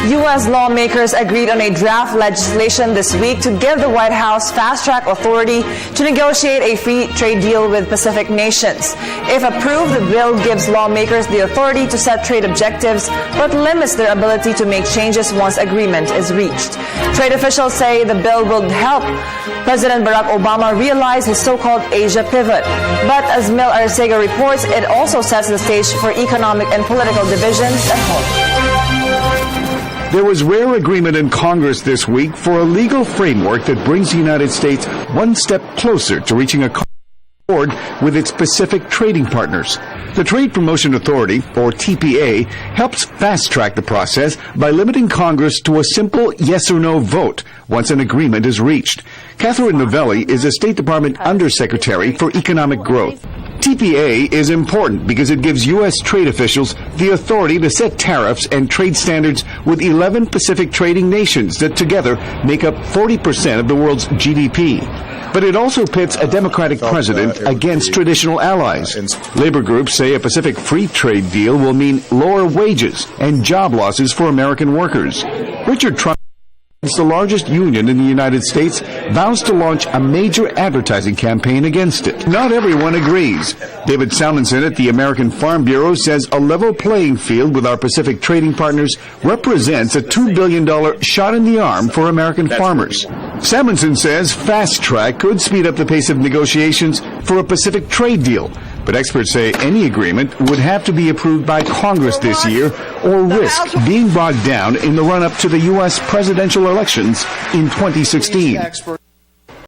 U.S. lawmakers agreed on a draft legislation this week to give the White House fast-track authority to negotiate a free trade deal with Pacific nations. If approved, the bill gives lawmakers the authority to set trade objectives, but limits their ability to make changes once agreement is reached. Trade officials say the bill will help President Barack Obama realize his so-called Asia pivot. But as Mil Arcega reports, it also sets the stage for economic and political divisions at home. There was rare agreement in Congress this week for a legal framework that brings the United States one step closer to reaching a accord with its Pacific trading partners. The Trade Promotion Authority, or TPA, helps fast-track the process by limiting Congress to a simple yes or no vote once an agreement is reached. Catherine Novelli is a State Department Undersecretary for Economic Growth. TPA is important because it gives U.S. trade officials the authority to set tariffs and trade standards with 11 Pacific trading nations that together make up 40% of the world's GDP. But it also pits a Democratic president against traditional allies. Labor groups say a Pacific free trade deal will mean lower wages and job losses for American workers. Richard Trump, the largest union in the United States, vows to launch a major advertising campaign against it. Not everyone agrees. David Salmonson at the American Farm Bureau says a level playing field with our Pacific trading partners represents a $2 billion shot in the arm for American farmers. Salmonson says fast track could speed up the pace of negotiations for a Pacific trade deal. But experts say any agreement would have to be approved by Congress this year or risk being bogged down in the run-up to the U.S. presidential elections in 2016.